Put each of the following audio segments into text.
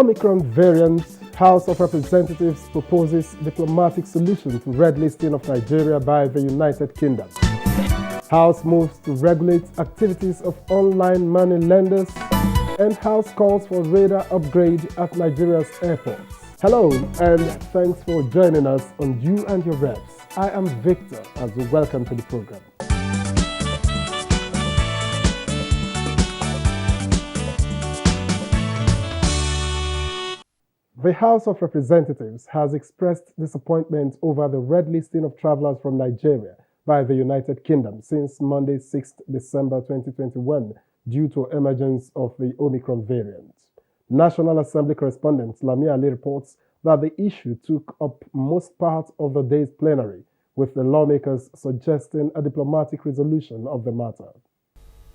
Omicron variant, House of Representatives proposes diplomatic solution to red listing of Nigeria by the United Kingdom. House moves to regulate activities of online money lenders, and House calls for radar upgrade at Nigeria's airports. Hello, and thanks for joining us on You and Your Reps. I am Victor, as we welcome to the program. The House of Representatives has expressed disappointment over the red listing of travelers from Nigeria by the United Kingdom since Monday, 6th December 2021, due to emergence of the Omicron variant. National Assembly correspondent Lami Ali reports that the issue took up most part of the day's plenary, with the lawmakers suggesting a diplomatic resolution of the matter.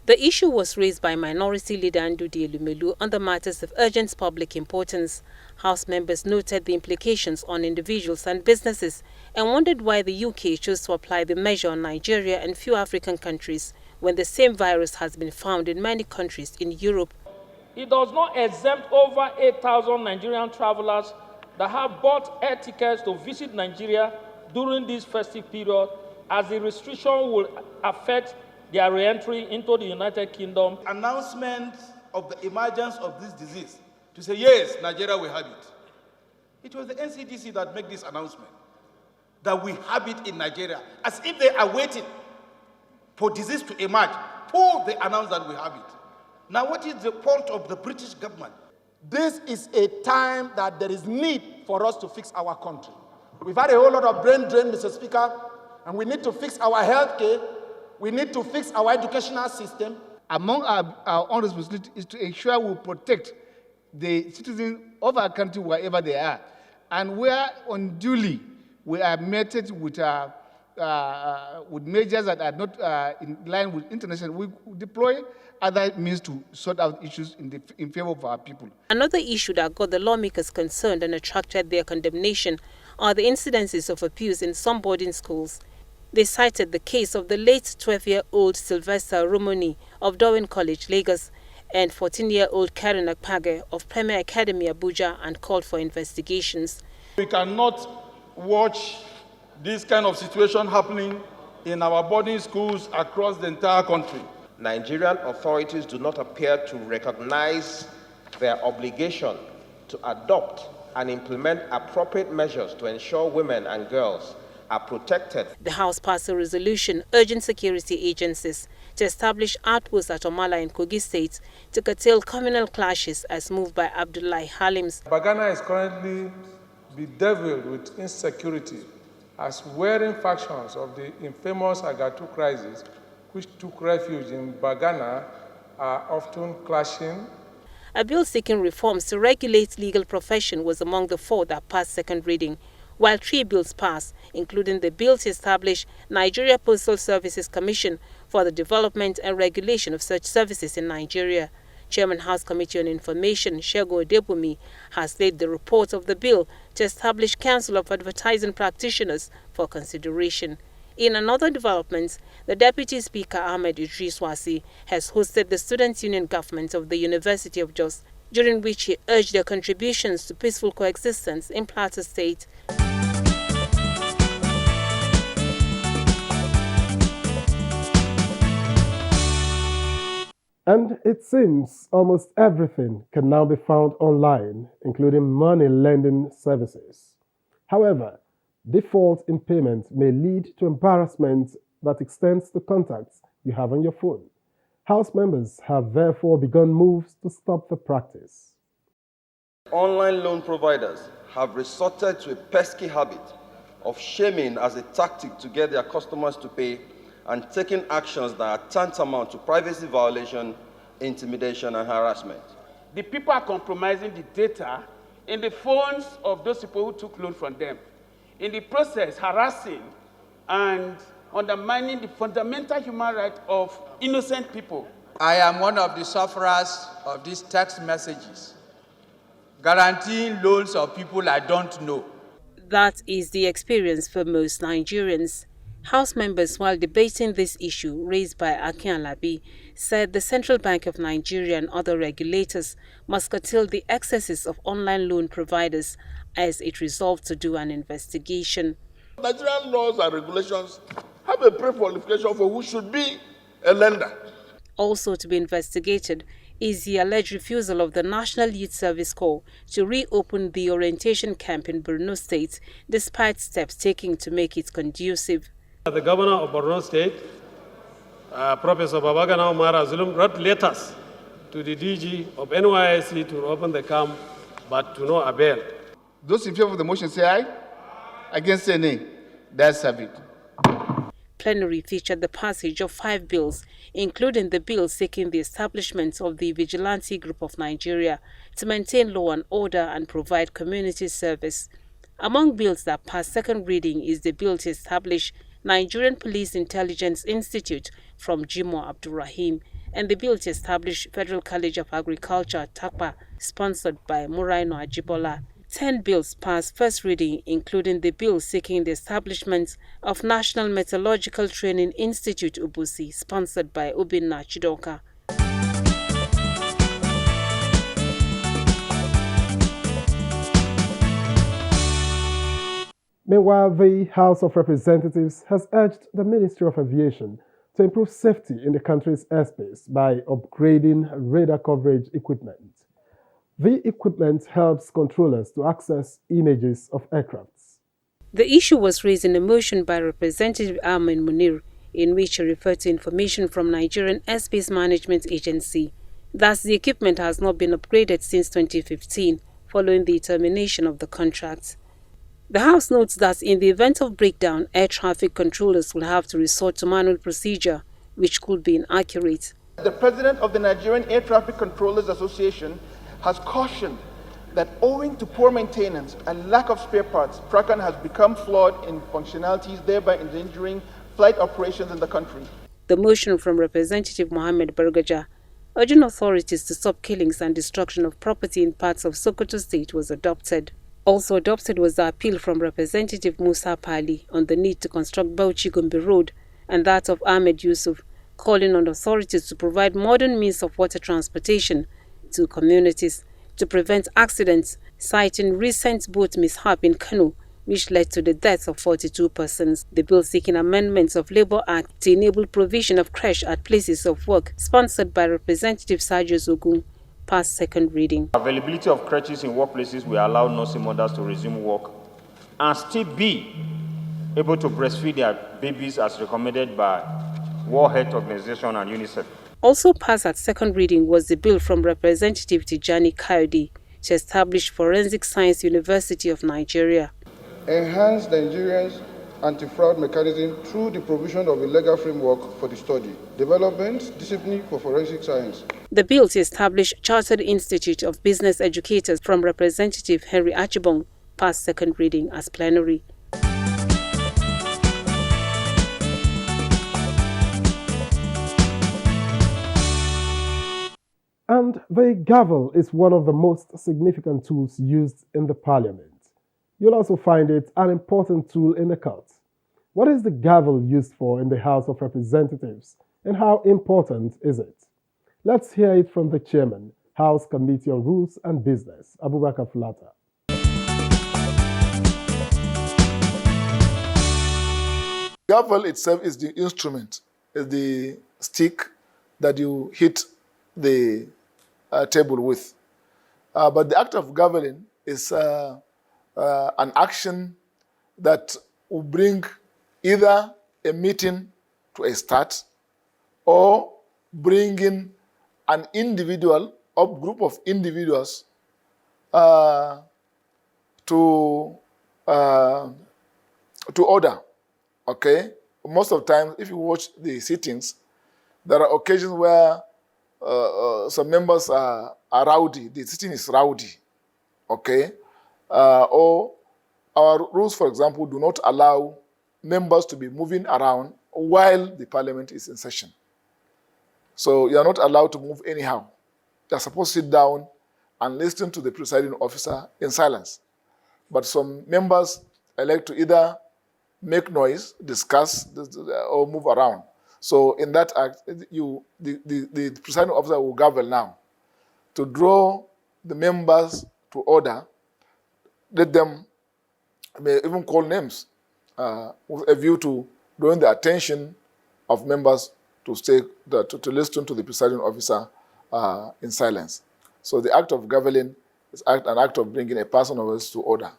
The issue was raised by Minority Leader Ndudi Elumelu on the matters of urgent public importance. House members noted the implications on individuals and businesses and wondered why the UK chose to apply the measure on Nigeria and few African countries when the same virus has been found in many countries in Europe. It does not exempt over 8,000 Nigerian travelers that have bought air tickets to visit Nigeria during this festive period, as the restriction will affect their re-entry into the United Kingdom. Announcement of the emergence of this disease to say, yes, Nigeria will have it. It was the NCDC that made this announcement, that we have it in Nigeria, as if they are waiting for disease to emerge. Before they announce that we have it. Now, what is the point of the British government? This is a time that there is need for us to fix our country. We've had a whole lot of brain drain, Mr. Speaker, and we need to fix our healthcare. We need to fix our educational system. Among our own responsibility is to ensure we protect the citizens of our country wherever they are. And where unduly we are met with measures that are not in line with international, we deploy other means to sort out issues in favor of our people. Another issue that got the lawmakers concerned and attracted their condemnation are the incidences of abuse in some boarding schools. They cited the case of the late 12-year-old Sylvester Romoni of Darwin College, Lagos, and 14-year-old Karen Akpage of Premier Academy, Abuja, and called for investigations. We cannot watch this kind of situation happening in our boarding schools across the entire country. Nigerian authorities do not appear to recognize their obligation to adopt and implement appropriate measures to ensure women and girls are protected. The House passed a resolution urging security agencies to establish outposts at Omala in Kogi State to curtail communal clashes as moved by Abdullahi Halims. Bagana is currently bedeviled with insecurity as warring factions of the infamous Agatu crisis, which took refuge in Bagana, are often clashing. A bill seeking reforms to regulate legal profession was among the four that passed second reading, while 3 bills passed, including the bill to establish Nigeria Postal Services Commission for the development and regulation of such services in Nigeria. Chairman House Committee on Information, Segun Odebumi, has laid the report of the bill to establish Council of Advertising Practitioners for consideration. In another development, the Deputy Speaker Ahmed Idris Wasi has hosted the Student Union Government of the University of Jos, during which he urged their contributions to peaceful coexistence in Plateau State. And it seems almost everything can now be found online, including money lending services. However, default in payment may lead to embarrassment that extends to contacts you have on your phone. House members have therefore begun moves to stop the practice. Online loan providers have resorted to a pesky habit of shaming as a tactic to get their customers to pay and taking actions that are tantamount to privacy violation, intimidation, and harassment. The people are compromising the data in the phones of those people who took loan from them. In the process, harassing and undermining the fundamental human right of innocent people. I am one of the sufferers of these text messages, guaranteeing loans of people I don't know. That is the experience for most Nigerians. House members, while debating this issue raised by Akin Alabi, said the Central Bank of Nigeria and other regulators must curtail the excesses of online loan providers as it resolved to do an investigation. Nigerian laws and regulations have a pre-qualification for who should be a lender. Also to be investigated is the alleged refusal of the National Youth Service Corps to reopen the orientation camp in Borno State, despite steps taken to make it conducive. The governor of Borno State, Professor Babagana Umar Zulum, wrote letters to the DG of NYSC to open the camp, but to no avail. Those in favor of the motion say aye. Against say nay. That's it. Plenary featured the passage of 5 bills, including the bill seeking the establishment of the Vigilante Group of Nigeria to maintain law and order and provide community service. Among bills that passed second reading is the bill to establish Nigerian Police Intelligence Institute from Jimo Abdurrahim and the bill to establish Federal College of Agriculture, TAKPA, sponsored by Muraino Ajibola. 10 bills passed first reading, including the bill seeking the establishment of National Meteorological Training Institute Ubusi, sponsored by Obinna Chidoka. Meanwhile, the House of Representatives has urged the Ministry of Aviation to improve safety in the country's airspace by upgrading radar coverage equipment. The equipment helps controllers to access images of aircrafts. The issue was raised in a motion by Representative Armin Munir, in which he referred to information from Nigerian Airspace Management Agency. Thus, the equipment has not been upgraded since 2015, following the termination of the contract. The House notes that in the event of breakdown, air traffic controllers will have to resort to manual procedure, which could be inaccurate. The president of the Nigerian Air Traffic Controllers Association has cautioned that owing to poor maintenance and lack of spare parts, Prakan has become flawed in functionalities, thereby endangering flight operations in the country. The motion from Representative Mohammed Bargaja, urging authorities to stop killings and destruction of property in parts of Sokoto State, was adopted. Also adopted was the appeal from Representative Musa Pali on the need to construct Bauchi-Gombe Road and that of Ahmed Yusuf, calling on authorities to provide modern means of water transportation to communities to prevent accidents, citing recent boat mishap in Kano, which led to the deaths of 42 persons. The bill seeking amendments of Labour Act to enable provision of creche at places of work, sponsored by Representative Sergio Zogun, passed second reading. Availability of creches in workplaces will allow nursing mothers to resume work and still be able to breastfeed their babies as recommended by World Health Organization and UNICEF. Also passed at second reading was the bill from Representative Tijani Kayode to establish Forensic Science University of Nigeria. Enhance Nigeria's anti-fraud mechanism through the provision of a legal framework for the study, development, discipline for forensic science. The bill to establish Chartered Institute of Business Educators from Representative Henry Achibong passed second reading as plenary. And the gavel is one of the most significant tools used in the parliament. You'll also find it an important tool in the court. What is the gavel used for in the House of Representatives, and how important is it? Let's hear it from the chairman, House Committee on Rules and Business, Abubakar Fulata. Gavel itself is the instrument, is the stick that you hit the table with. But the act of gaveling is an action that will bring either a meeting to a start or bringing an individual or group of individuals to order. Okay? Most of the time, if you watch the sittings, there are occasions where some members are rowdy. The sitting is rowdy. Okay? Or our rules, for example, do not allow members to be moving around while the parliament is in session. So you are not allowed to move anyhow. You are supposed to sit down and listen to the presiding officer in silence. But some members elect to either make noise, discuss, or move around. So in that act, the presiding officer will gavel now to draw the members to order. Let them may even call names with a view to drawing the attention of members to to listen to the presiding officer in silence. So the act of gaveling is an act of bringing a person of us to order.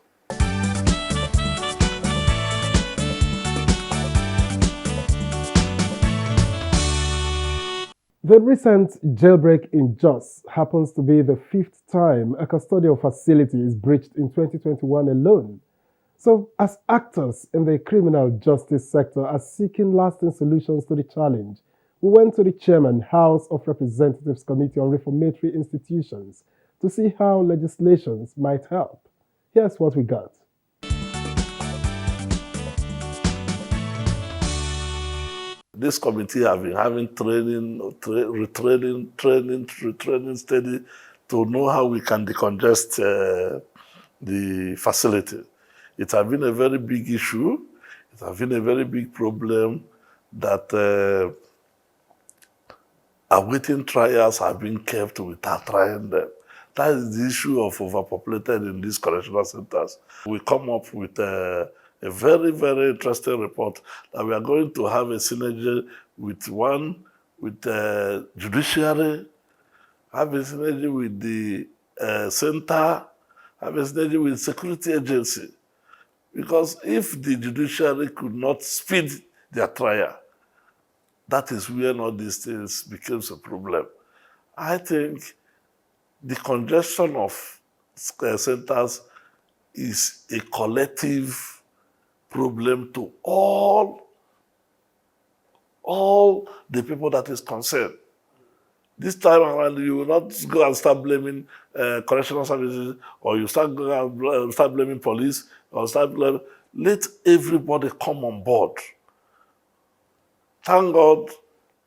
The recent jailbreak in Jos happens to be the 5th time a custodial facility is breached in 2021 alone. So, as actors in the criminal justice sector are seeking lasting solutions to the challenge, we went to the Chairman, House of Representatives Committee on Reformatory Institutions to see how legislations might help. Here's what we got. This committee have been having retraining steady to know how we can decongest the facility. It has been a very big issue. It has been a very big problem that awaiting trials have been kept without trying them. That is the issue of overpopulated in these correctional centers. We come up with a very, very interesting report that we are going to have a synergy with judiciary, have a synergy with the center, have a synergy with security agency. Because if the judiciary could not speed their trial, that is when all these things becomes a problem. I think the congestion of centers is a collective problem to all the people that is concerned. This time around, you will not go and start blaming correctional services, or you start blaming police, or let everybody come on board. Thank God,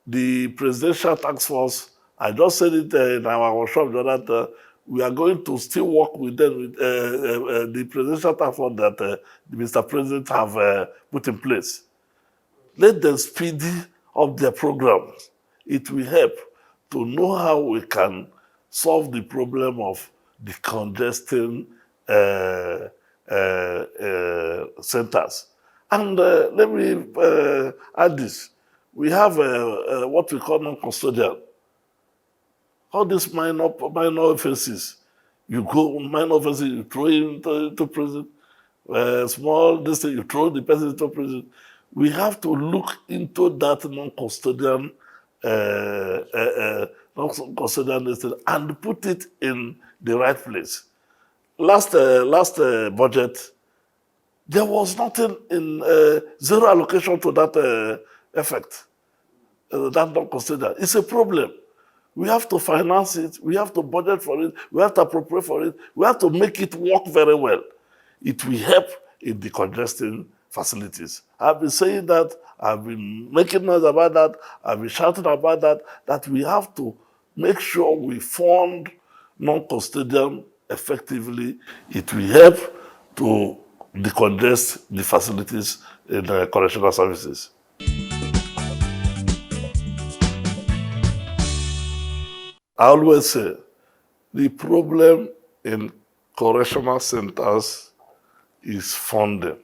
the Presidential Task Force, I just said it in our workshop the other day, we are going to still work with them, with the Presidential Task Force that Mr. President have put in place. Let them speed up their programs. It will help to know how we can solve the problem of decongesting centers. And let me add this. We have what we call non-custodial. All these minor offenses, you go minor offenses, you throw him to prison. Small this thing, you throw the person into prison. We have to look into that non-custodial and put it in the right place. Last budget, there was nothing in zero allocation to that effect. That non-custodial. It's a problem. We have to finance it. We have to budget for it. We have to appropriate for it. We have to make it work very well. It will help in decongesting facilities. I've been saying that. I've been making noise about that. I've been shouting about that, that we have to make sure we fund non-custodial effectively. It will help to decongest the facilities in correctional services. I always say the problem in correctional centers is funding.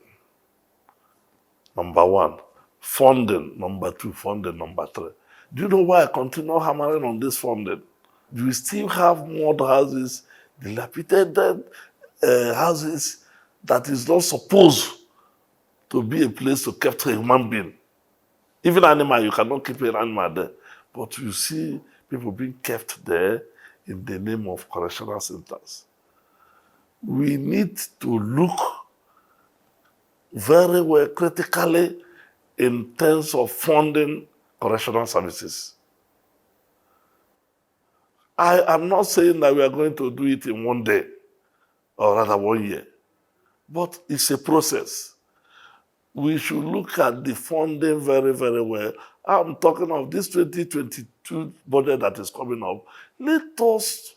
Number one. Funding. Number two. Funding. Number three. Do you know why I continue hammering on this funding? We still have mud houses, dilapidated houses that is not supposed to be a place to keep a human being. Even animal, you cannot keep an animal there. But you see people being kept there in the name of correctional centers. We need to look very well critically in terms of funding correctional services. I am not saying that we are going to do it in one day, or rather 1 year, but it's a process. We should look at the funding very, very well. I'm talking of this 2022 budget that is coming up. Let us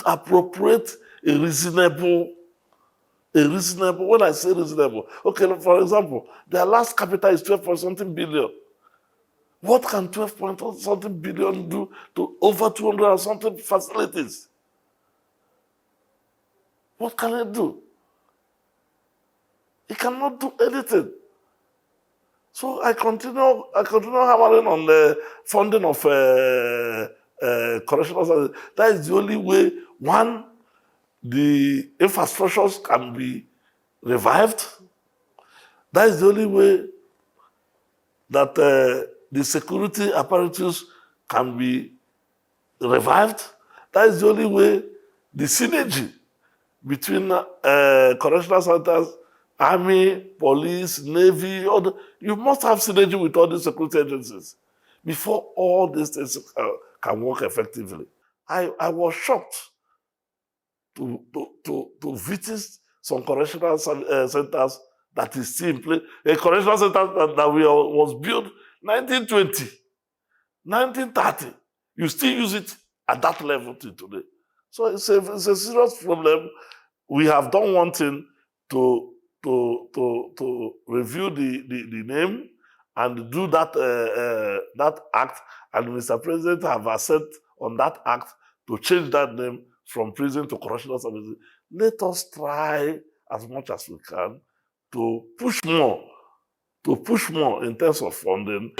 appropriate a reasonable a reasonable, when I say reasonable, okay, for example, their last capital is 12 point something billion. What can 12 point something billion do to over 200 and something facilities? What can it do? It cannot do anything. So I continue hammering on the funding of correctional services. That is the only way, one, the infrastructures can be revived. That is the only way that the security apparatus can be revived. That is the only way the synergy between correctional centers, army, police, navy, you must have synergy with all the security agencies before all these things can work effectively. I was shocked to visit some correctional centers that is still in place. A correctional center that was built 1920, 1930. You still use it at that level till today. So it's a serious problem. We have done one thing to review the name and do that act, and Mr. President have accepted on that act to change that name from prison to correctional services. Let us try as much as we can to push more in terms of funding.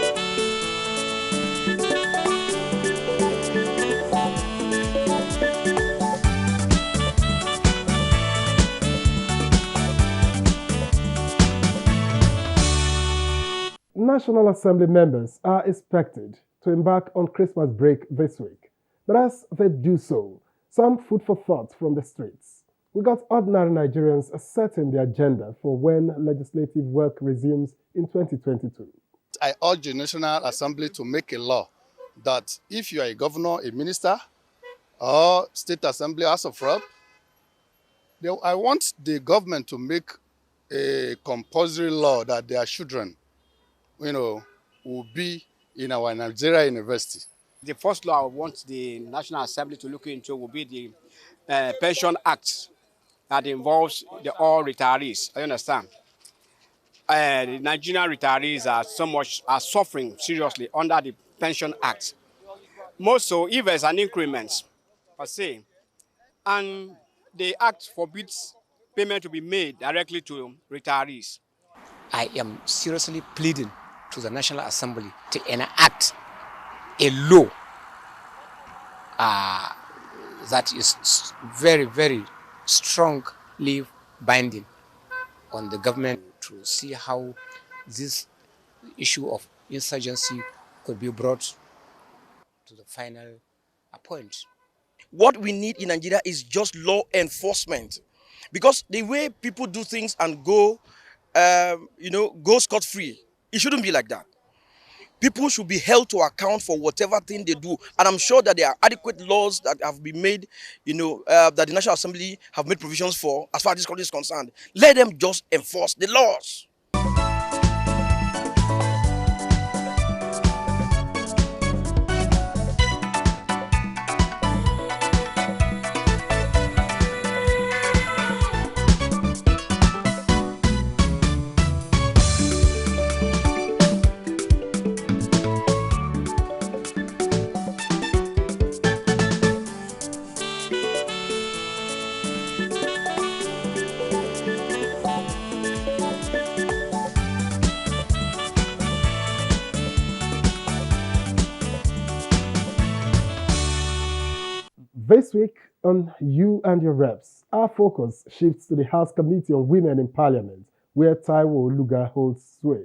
National Assembly members are expected to embark on Christmas break this week. But as they do so, some food for thought from the streets. We got ordinary Nigerians setting the agenda for when legislative work resumes in 2022. I urge the National Assembly to make a law that if you are a governor, a minister, or state assembly, House of Rep, I want the government to make a compulsory law that their children, will be in our Nigeria university. The first law I want the National Assembly to look into will be the Pension Act that involves all retirees. I understand. The Nigerian retirees are suffering seriously under the Pension Act. More so if there's an increment, per se, and the act forbids payment to be made directly to retirees. I am seriously pleading to the National Assembly to enact a law that is very, very strongly binding on the government to see how this issue of insurgency could be brought to the final point. What we need in Nigeria is just law enforcement, because the way people do things and go scot-free, it shouldn't be like that. People should be held to account for whatever thing they do. And I'm sure that there are adequate laws that have been made, that the National Assembly have made provisions for as far as this country is concerned. Let them just enforce the laws. This week on You and Your Reps, our focus shifts to the House Committee on Women in Parliament, where Taiwo Oluga holds sway.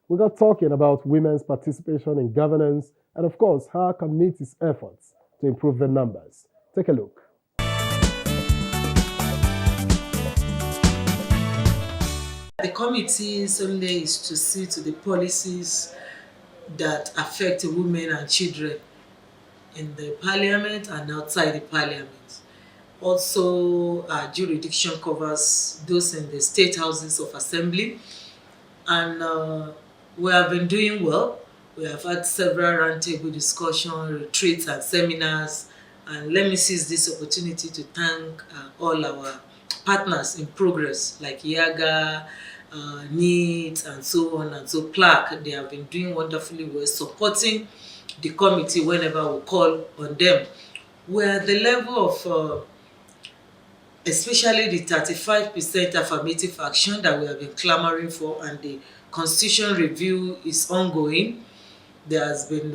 We got talking about women's participation in governance and, of course, our committee's efforts to improve the numbers. Take a look. The committee's only is to see to the policies that affect women and children in the parliament and outside the parliament. Also, our jurisdiction covers those in the state houses of assembly, and we have been doing well. We have had several roundtable discussions, retreats and seminars, and let me seize this opportunity to thank all our partners in progress like Yaga, NEET, and so on and so Plaque. They have been doing wonderfully well, supporting the committee whenever we call on them. We're at the level of especially the 35% affirmative action that we have been clamoring for, and the constitution review is ongoing. There has been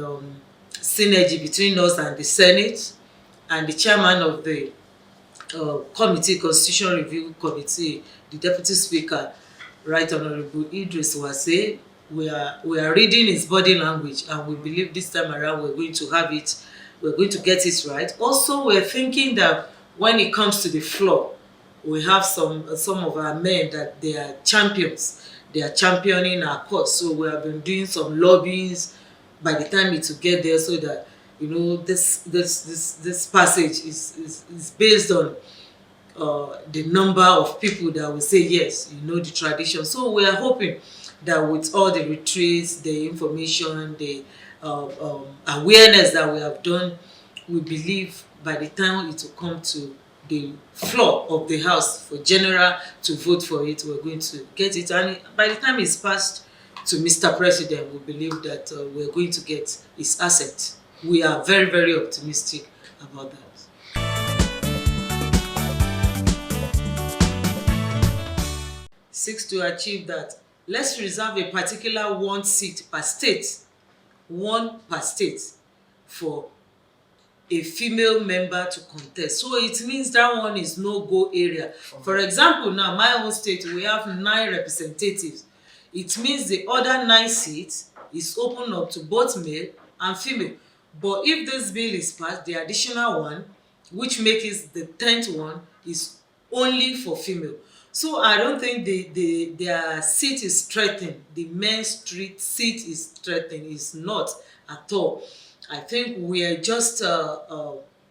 synergy between us and the Senate, and the chairman of the Constitution Review Committee, the Deputy Speaker, Right Honorable Idris Wase, we are reading his body language, and we believe this time around we're going to get it right. Also, we're thinking that when it comes to the floor, we have some of our men that they are champions. They are championing our cause. So we have been doing some lobbyings by the time it will get there, so that this passage is based on the number of people that will say yes, the tradition. So we are hoping that with all the retreats, the information, the awareness that we have done, we believe by the time it will come to the floor of the House for general to vote for it, we're going to get it. And by the time it's passed to Mr. President, we believe that we're going to get his asset. We are very, very optimistic about that. Seeks to achieve that. Let's reserve a particular one seat per state, one per state, for a female member to contest. So it means that one is no-go area. For example, now my own state, we have 9 representatives. It means the other 9 seats is open up to both male and female. But if this bill is passed, the additional one, which makes it the 10th one, is only for female. So I don't think their seat is threatened. The men's seat is threatened. It's not at all. I think we are just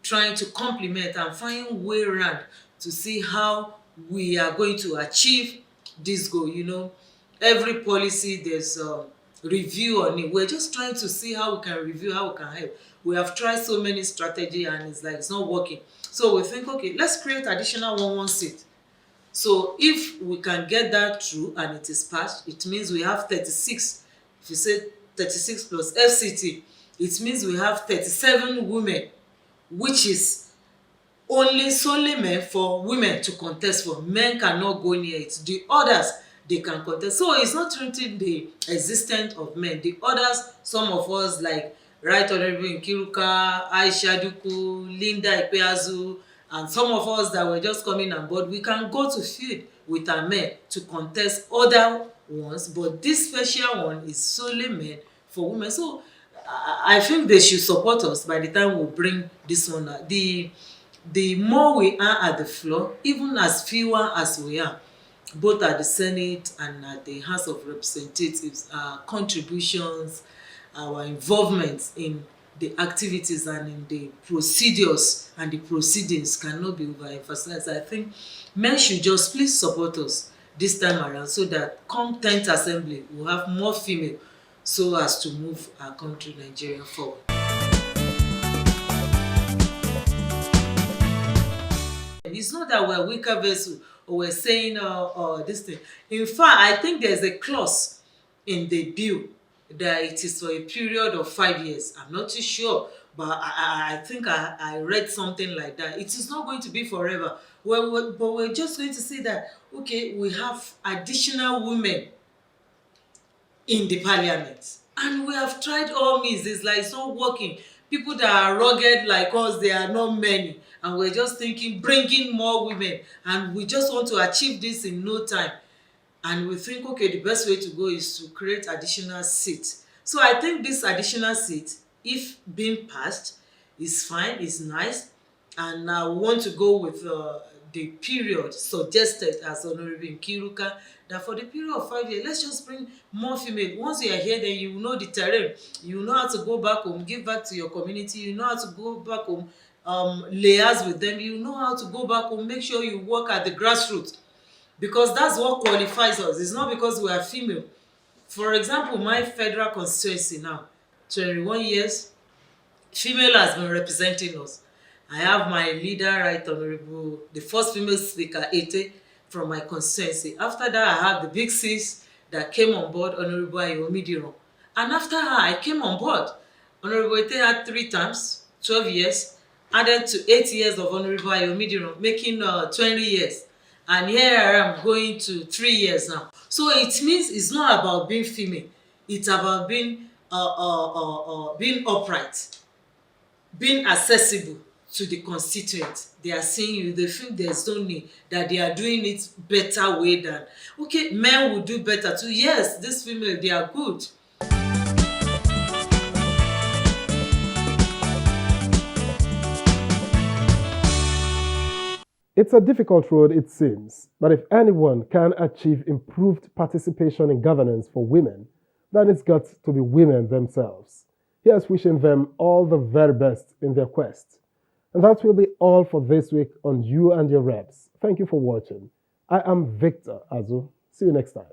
trying to complement and find way around to see how we are going to achieve this goal. Every policy, there's a review on it. We're just trying to see how we can review, how we can help. We have tried so many strategies, and it's like it's not working. So we think, okay, let's create additional one seat. So if we can get that through and it is passed, it means we have 36. If you say 36 plus FCT, it means we have 37 women, which is solely meant for women to contest for. Men cannot go near it. The others, they can contest. So it's not treating the existence of men. The others, some of us like Right Honorable Nkiruka, Aisha Duku, Linda Ipeazu, and some of us that were just coming on board, we can go to field with our men to contest other ones, but this special one is solely meant for women. So I think they should support us by the time we bring this one out. The more we are at the floor, even as fewer as we are, both at the Senate and at the House of Representatives, our contributions, our involvement in the activities and in the procedures and the proceedings cannot be overemphasized. I think men should just please support us this time around, so that come 10th Assembly, we'll have more female, so as to move our country, Nigeria, forward. It's not that we're weaker vessel or we're saying this thing. In fact, I think there's a clause in the bill that it is for a period of 5 years. I'm not too sure, but I think I read something like that. It is not going to be forever. But we're just going to say that, okay, we have additional women in the parliament. And we have tried all means. It's like it's not working. People that are rugged like us, they are not many. And we're just thinking, bringing more women. And we just want to achieve this in no time. And we think, okay, the best way to go is to create additional seats. So I think this additional seat, if being passed, is fine, is nice. And I want to go with the period suggested as Honorable Nkiruka, that for the period of 5 years, let's just bring more female. Once you are here, then you know the terrain. You know how to go back home, give back to your community. You know how to go back home, liaise with them. You know how to go back home, make sure you work at the grassroots. Because that's what qualifies us. It's not because we are female. For example, my federal constituency now, 21 years, female has been representing us. I have my leader, Right Honorable, the first female speaker, Ete, from my constituency. After that, I have the big sis that came on board, Honorable Ayomidiron. And after her, I came on board. Honorable Ete had 3 terms, 12 years, added to 8 years of Honorable Ayomidiron, making 20 years. And here I am going to 3 years now. So it means it's not about being female. It's about being upright, being accessible to the constituent. They are seeing you, they feel there's no need, that they are doing it better way than, okay, men will do better too. Yes, this female, they are good. It's a difficult road, it seems, but if anyone can achieve improved participation in governance for women, then it's got to be women themselves. Here's wishing them all the very best in their quest. And that will be all for this week on You and Your Reps. Thank you for watching. I am Victor Azu. See you next time.